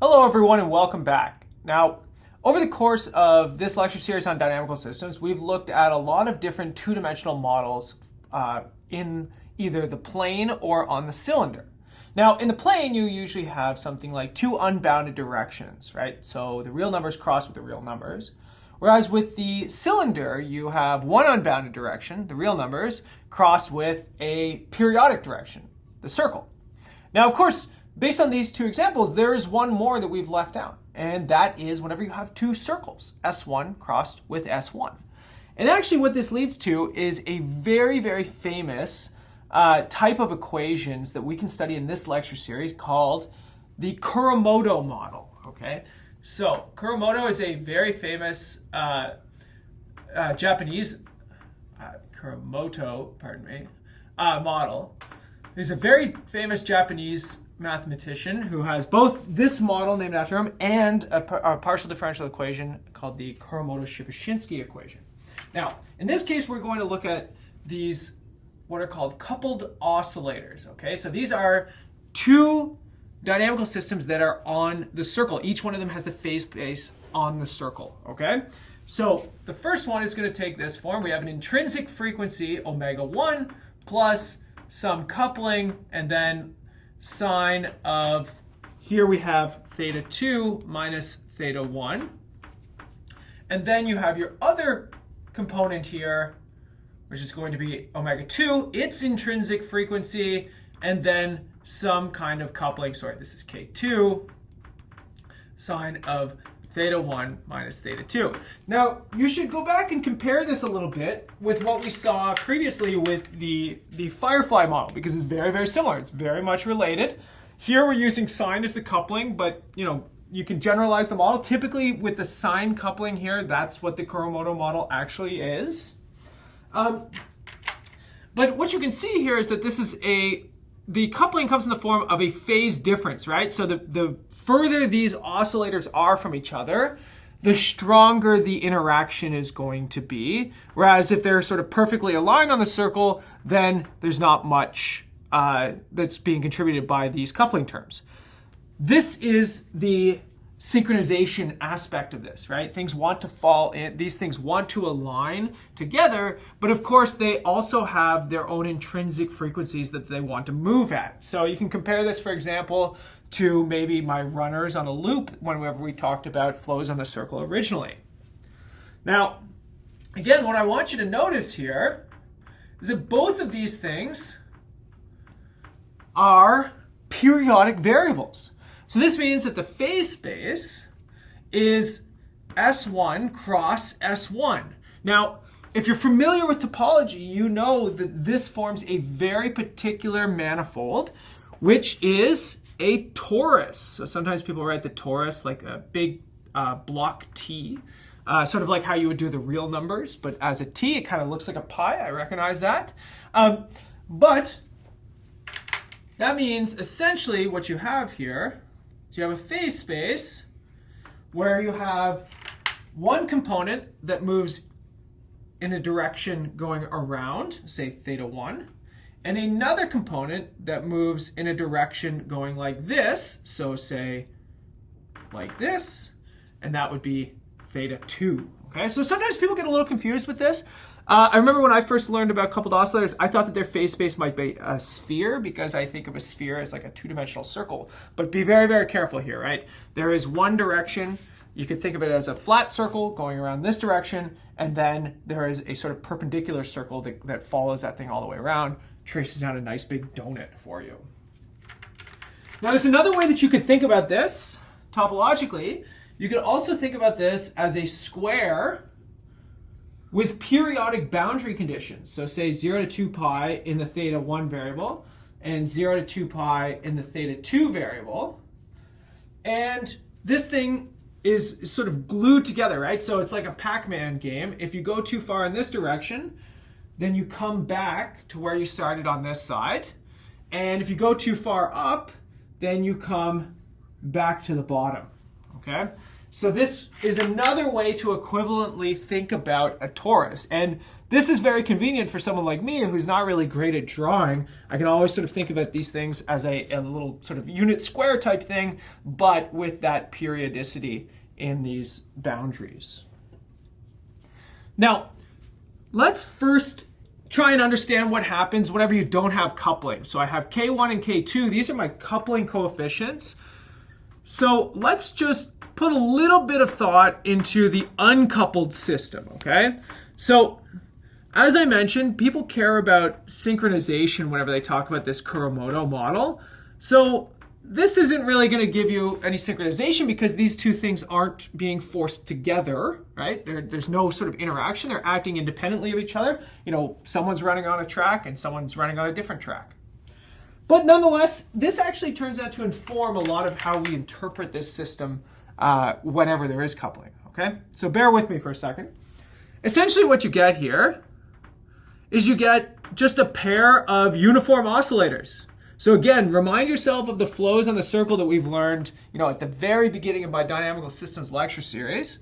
Hello everyone and welcome back. Now, over the course of this lecture series on dynamical systems, we've looked at a lot of different two-dimensional models in either the plane or on the cylinder. Now, in the plane, you usually have something like two unbounded directions, right? So the real numbers cross with the real numbers. Whereas with the cylinder, you have one unbounded direction, the real numbers, crossed with a periodic direction, the circle. Now, of course, based on these two examples, there is one more that we've left out, and that is whenever you have two circles, S1 crossed with S1. And actually what this leads to is a very, very famous type of equations that we can study in this lecture series called the Kuramoto model, okay? So Kuramoto is a very famous Japanese, Kuramoto, pardon me, model. He's a very famous Japanese mathematician who has both this model named after him and a partial differential equation called the Kuramoto-Shibashinsky equation. Now, in this case, we're going to look at these, what are called coupled oscillators, okay? So these are two dynamical systems that are on the circle. Each one of them has the phase space on the circle, okay? So the first one is going to take this form. We have an intrinsic frequency, omega-1, plus some coupling, and then sine of, here we have theta 2 minus theta 1. And then you have your other component here, which is going to be omega 2, its intrinsic frequency, and then some kind of coupling. Sorry, this is K2, sine of theta 1 minus theta 2. Now, you should go back and compare this a little bit with what we saw previously with the Firefly model, because it's very, very similar. It's very much related. Here we're using sine as the coupling, but you can generalize the model. Typically with the sine coupling here, that's what the Kuramoto model actually is. But what you can see here is that this is the coupling comes in the form of a phase difference, right? So the further these oscillators are from each other, the stronger the interaction is going to be. Whereas if they're sort of perfectly aligned on the circle, then there's not much that's being contributed by these coupling terms. This is the synchronization aspect of this, right? Things want to fall in, these things want to align together, but of course they also have their own intrinsic frequencies that they want to move at. So you can compare this, for example, to maybe my runners on a loop whenever we talked about flows on the circle originally. Now, again, what I want you to notice here is that both of these things are periodic variables. So this means that the phase space is S1 cross S1. Now, if you're familiar with topology, you know that this forms a very particular manifold, which is a torus. So sometimes people write the torus like a big block T, sort of like how you would do the real numbers, but as a T, it kind of looks like a pi. I recognize that. But that means essentially what you have here, you have a phase space where you have one component that moves in a direction going around, say theta 1, and another component that moves in a direction going like this, so say like this, and that would be theta 2. Okay, so sometimes people get a little confused with this. I remember when I first learned about coupled oscillators, I thought that their phase space might be a sphere, because I think of a sphere as like a two-dimensional circle. But be very, very careful here, right? There is one direction. You could think of it as a flat circle going around this direction, and then there is a sort of perpendicular circle that follows that thing all the way around, traces out a nice big donut for you. Now, there's another way that you could think about this topologically. You could also think about this as a square with periodic boundary conditions. So say 0 to 2 pi in the theta 1 variable and 0 to 2 pi in the theta 2 variable. And this thing is sort of glued together, right? So it's like a Pac-Man game. If you go too far in this direction, then you come back to where you started on this side. And if you go too far up, then you come back to the bottom, okay? So this is another way to equivalently think about a torus. And this is very convenient for someone like me who's not really great at drawing. I can always sort of think about these things as a little sort of unit square type thing, but with that periodicity in these boundaries. Now, let's first try and understand what happens whenever you don't have coupling. So I have K1 and K2. These are my coupling coefficients. So let's just put a little bit of thought into the uncoupled system, okay? So as I mentioned, people care about synchronization whenever they talk about this Kuramoto model. So this isn't really going to give you any synchronization because these two things aren't being forced together, right? There's no sort of interaction. They're acting independently of each other. You know, someone's running on a track and someone's running on a different track. But nonetheless, this actually turns out to inform a lot of how we interpret this system whenever there is coupling, okay? So bear with me for a second. Essentially what you get here is you get just a pair of uniform oscillators. So again, remind yourself of the flows on the circle that we've learned, you know, at the very beginning of my Dynamical Systems lecture series.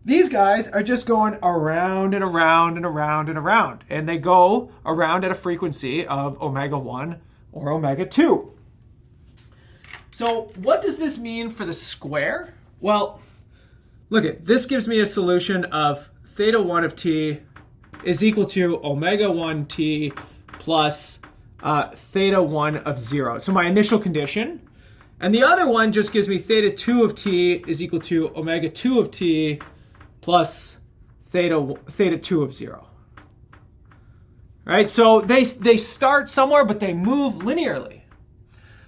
These guys are just going around and around and around and around, and they go around at a frequency of omega 1 or omega 2. So what does this mean for the square? Well, look at this gives me a solution of theta 1 of t is equal to omega 1 t plus theta 1 of 0. So my initial condition. And the other one just gives me theta 2 of t is equal to omega 2 of t plus theta 2 of 0. Right? So they start somewhere, but they move linearly.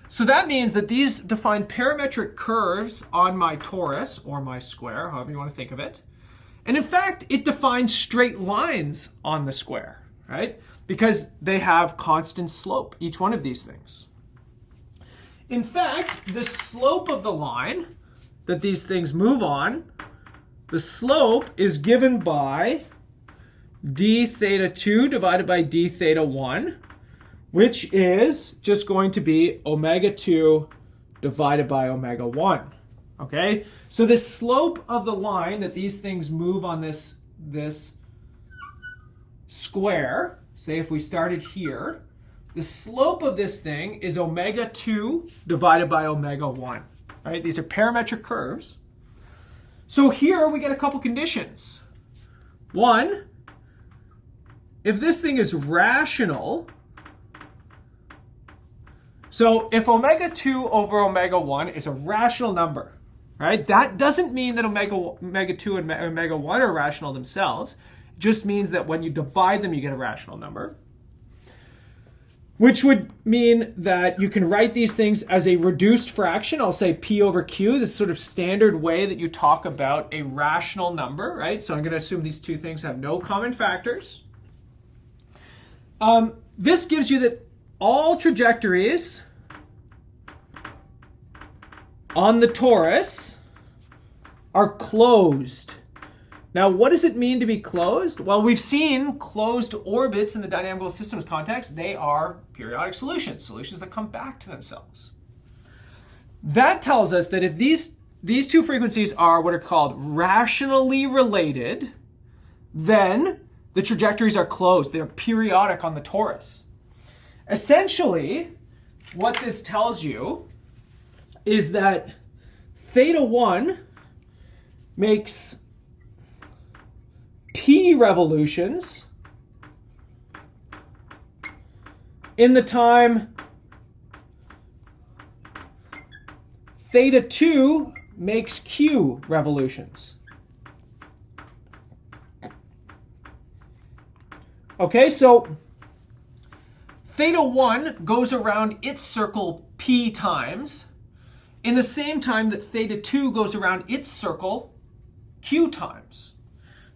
So that means that these define parametric curves on my torus, or my square, however you want to think of it. And in fact, it defines straight lines on the square, right? Because they have constant slope, each one of these things. In fact, the slope of the line that these things move on, the slope is given by d theta 2 divided by d theta 1, which is just going to be omega 2 divided by omega 1. Okay? So the slope of the line that these things move on this square, say if we started here, the slope of this thing is omega 2 divided by omega 1. Right? These are parametric curves. So here we get a couple conditions. One, if this thing is rational, so if omega 2 over omega 1 is a rational number, right? That doesn't mean that omega 2 and omega 1 are rational themselves. It just means that when you divide them, you get a rational number. Which would mean that you can write these things as a reduced fraction. I'll say P over Q, this sort of standard way that you talk about a rational number, right? So I'm going to assume these two things have no common factors. This gives you that all trajectories on the torus are closed. Now, what does it mean to be closed? Well, we've seen closed orbits in the dynamical systems context. They are periodic solutions, solutions that come back to themselves. That tells us that if these two frequencies are what are called rationally related, then the trajectories are closed. They're periodic on the torus. Essentially, what this tells you is that theta 1 makes p revolutions in the time theta 2 makes q revolutions. Okay, so theta 1 goes around its circle p times in the same time that theta 2 goes around its circle q times.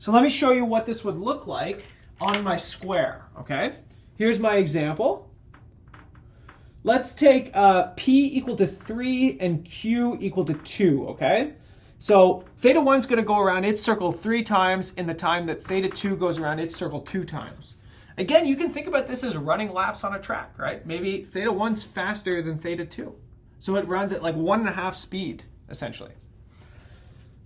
So let me show you what this would look like on my square, okay? Here's my example. Let's take p equal to 3 and q equal to 2, okay? So theta 1 is going to go around its circle 3 times in the time that theta 2 goes around its circle 2 times. Again, you can think about this as running laps on a track, right? Maybe theta 1's faster than theta 2. So it runs at like 1.5 speed, essentially.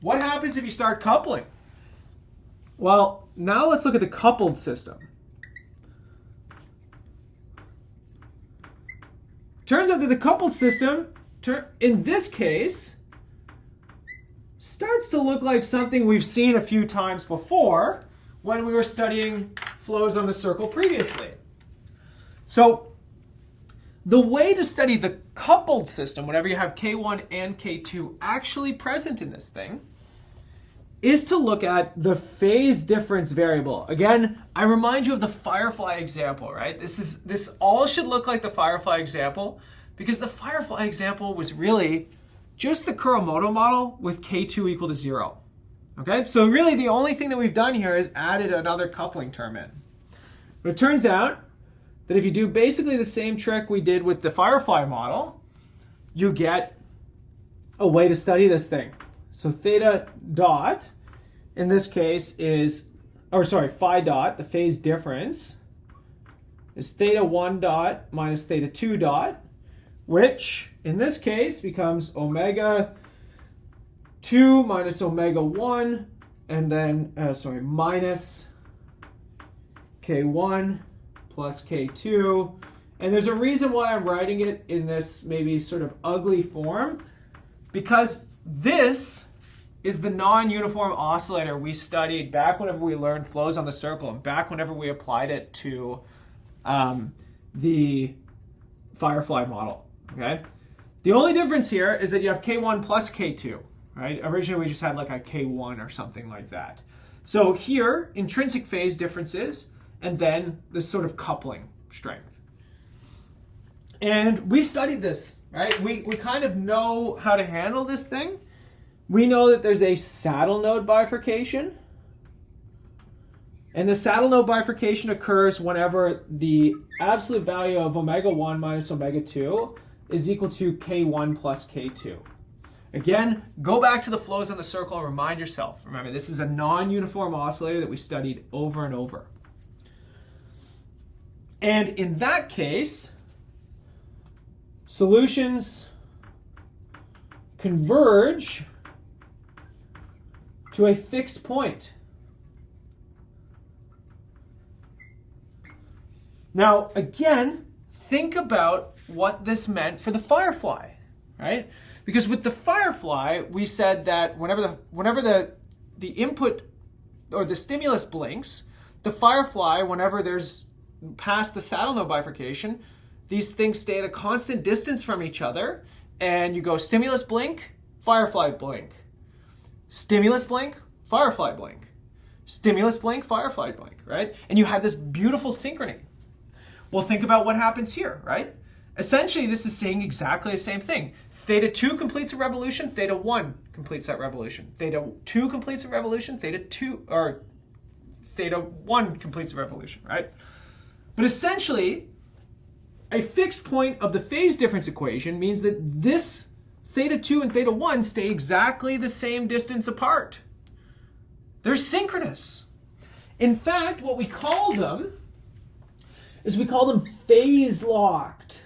What happens if you start coupling? Well, now let's look at the coupled system. Turns out that the coupled system, in this case, starts to look like something we've seen a few times before when we were studying flows on the circle previously. So the way to study the coupled system, whenever you have K1 and K2 actually present in this thing, is to look at the phase difference variable. Again, I remind you of the Firefly example, right? This all should look like the Firefly example, because the Firefly example was really just the Kuramoto model with K2 equal to 0. Okay, so really the only thing that we've done here is added another coupling term in. But it turns out that if you do basically the same trick we did with the Firefly model, you get a way to study this thing. So theta dot, in this case phi dot, the phase difference, is theta 1 dot minus theta 2 dot, which in this case becomes omega 2 minus omega 1, and then, minus K1 plus K2. And there's a reason why I'm writing it in this maybe sort of ugly form, because this is the non-uniform oscillator we studied back whenever we learned flows on the circle and back whenever we applied it to the Firefly model. Okay? The only difference here is that you have K1 plus K2. Right? Originally, we just had like a K1 or something like that. So here, intrinsic phase differences, and then this sort of coupling strength. And we've studied this, right? We kind of know how to handle this thing. We know that there's a saddle node bifurcation. And the saddle node bifurcation occurs whenever the absolute value of omega 1 minus omega 2 is equal to K1 plus K2. Again, go back to the flows on the circle and remind yourself. Remember, this is a non-uniform oscillator that we studied over and over. And in that case, solutions converge to a fixed point. Now, again, think about what this meant for the Firefly, right? Because with the Firefly, we said that whenever the input or the stimulus blinks, the Firefly, whenever there's past the saddle node bifurcation, these things stay at a constant distance from each other, and you go stimulus blink, Firefly blink, stimulus blink, Firefly blink, stimulus blink, Firefly blink, right? And you had this beautiful synchrony. Well, think about what happens here, right? Essentially, this is saying exactly the same thing. Theta 2 completes a revolution, theta 1 completes that revolution. Theta 2 completes a revolution, theta 1 completes a revolution, right? But essentially, a fixed point of the phase difference equation means that this theta 2 and theta 1 stay exactly the same distance apart. They're synchronous. In fact, what we call them is we call them phase locked.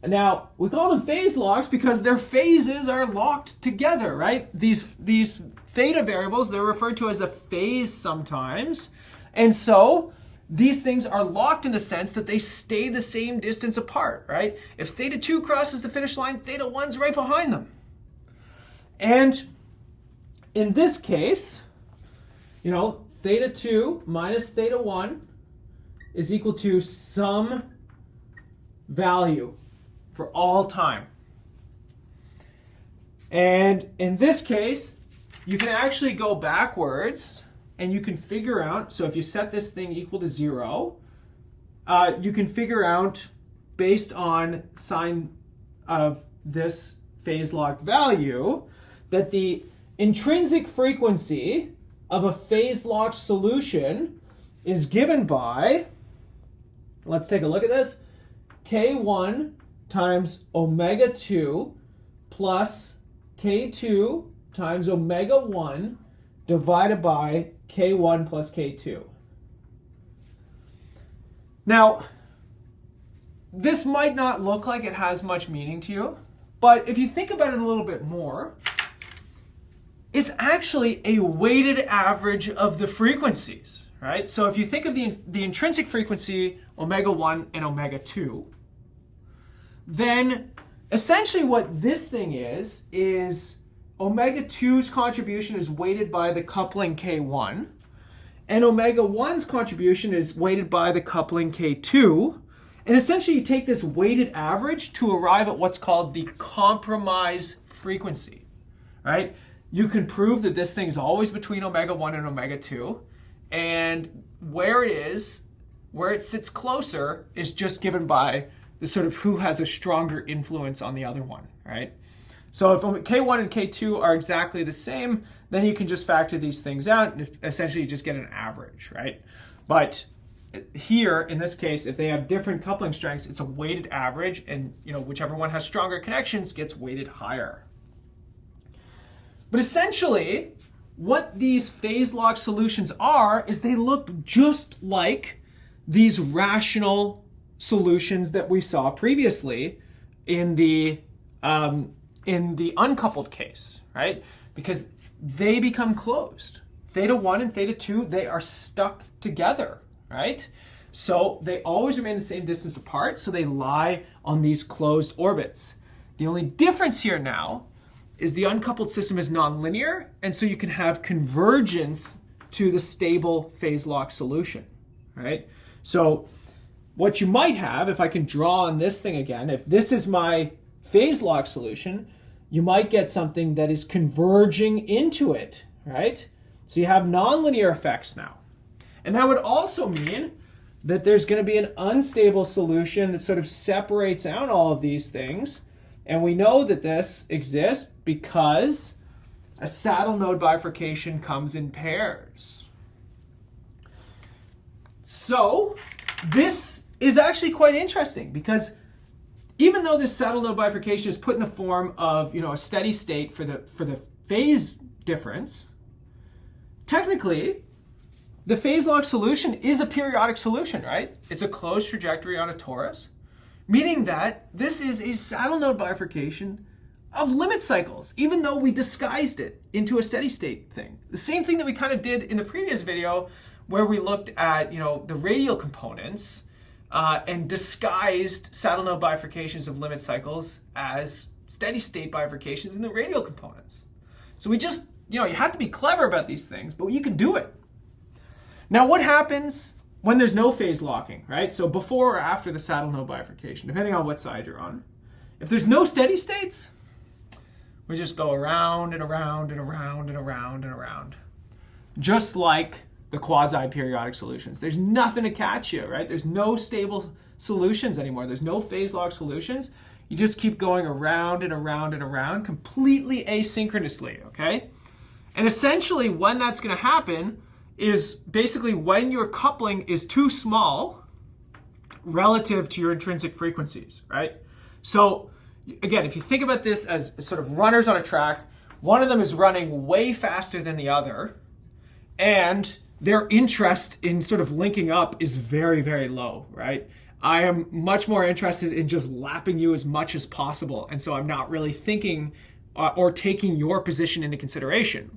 Now, we call them phase locked because their phases are locked together, right? These theta variables, they're referred to as a phase sometimes. And so these things are locked in the sense that they stay the same distance apart, right? If theta 2 crosses the finish line, theta 1's right behind them. And in this case, theta 2 minus theta 1 is equal to some value for all time. And in this case, you can actually go backwards and you can figure out, so if you set this thing equal to 0, you can figure out based on sine of this phase locked value that the intrinsic frequency of a phase locked solution is given by, let's take a look at this, K1 times omega 2 plus K2 times omega 1 divided by K1 plus K2. Now, this might not look like it has much meaning to you, But if you think about it a little bit more, it's actually a weighted average of the frequencies, right? So if you think of the intrinsic frequency, omega 1 and omega 2, then essentially what this thing is omega 2's contribution is weighted by the coupling K1, and omega 1's contribution is weighted by the coupling K2. And essentially you take this weighted average to arrive at what's called the compromise frequency, right? You can prove that this thing is always between omega 1 and omega 2, and where it sits closer is just given by the sort of who has a stronger influence on the other one, right? So if K1 and K2 are exactly the same, then you can just factor these things out and essentially you just get an average, right? But here, in this case, if they have different coupling strengths, it's a weighted average, and whichever one has stronger connections gets weighted higher. But essentially, what these phase-locked solutions are is they look just like these rational solutions that we saw previously in the uncoupled case, right? Because they become closed. Theta 1 and theta 2, they are stuck together, right? So they always remain the same distance apart, so they lie on these closed orbits. The only difference here now is the uncoupled system is nonlinear, and so you can have convergence to the stable phase-locked solution, right? So what you might have, if I can draw on this thing again, if this is my phase-locked solution, you might get something that is converging into it, right? So you have nonlinear effects now. And that would also mean that there's going to be an unstable solution that sort of separates out all of these things. And we know that this exists because a saddle node bifurcation comes in pairs. So this is actually quite interesting because even though this saddle node bifurcation is put in the form of a steady state for the phase difference, technically the phase-locked solution is a periodic solution, right? It's a closed trajectory on a torus, meaning that this is a saddle node bifurcation of limit cycles, even though we disguised it into a steady state thing. The same thing that we kind of did in the previous video where we looked at the radial components and disguised saddle node bifurcations of limit cycles as steady state bifurcations in the radial components. So we just, you have to be clever about these things, but you can do it. Now what happens when there's no phase locking, right? So before or after the saddle node bifurcation, depending on what side you're on. If there's no steady states, we just go around and around and around and around and around. Just like the quasi-periodic solutions. There's nothing to catch you, right? There's no stable solutions anymore. There's no phase-locked solutions. You just keep going around and around and around completely asynchronously, okay? And essentially when that's going to happen is basically when your coupling is too small relative to your intrinsic frequencies, right? So again, if you think about this as sort of runners on a track, one of them is running way faster than the other, and their interest in sort of linking up is very, very low, right? I am much more interested in just lapping you as much as possible, and so I'm not really thinking or taking your position into consideration.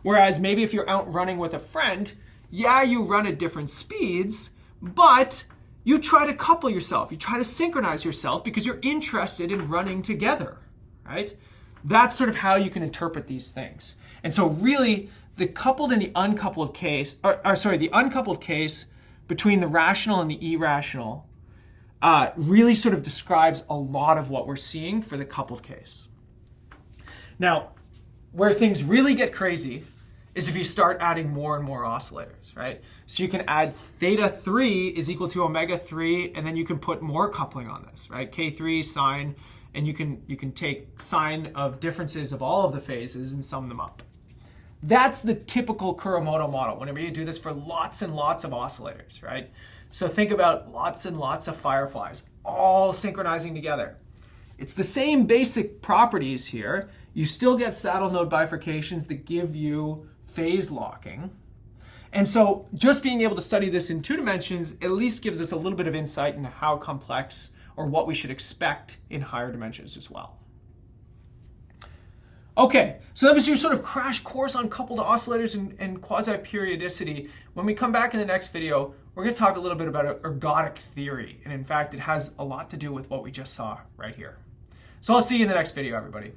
Whereas maybe if you're out running with a friend, yeah, you run at different speeds, but you try to couple yourself. You try to synchronize yourself because you're interested in running together, right? That's sort of how you can interpret these things. And so really, the coupled and the uncoupled case, the uncoupled case between the rational and the irrational really sort of describes a lot of what we're seeing for the coupled case. Now, where things really get crazy is if you start adding more and more oscillators, right? So you can add theta 3 is equal to omega 3, and then you can put more coupling on this, right? K3 sine, and you can take sine of differences of all of the phases and sum them up. That's the typical Kuramoto model whenever you do this for lots and lots of oscillators, right? So think about lots and lots of fireflies all synchronizing together. It's the same basic properties here. You still get saddle node bifurcations that give you phase locking. And so just being able to study this in 2 dimensions at least gives us a little bit of insight into how complex or what we should expect in higher dimensions as well. Okay, so that was your sort of crash course on coupled oscillators and quasi-periodicity. When we come back in the next video, we're going to talk a little bit about ergodic theory. And in fact, it has a lot to do with what we just saw right here. So I'll see you in the next video, everybody.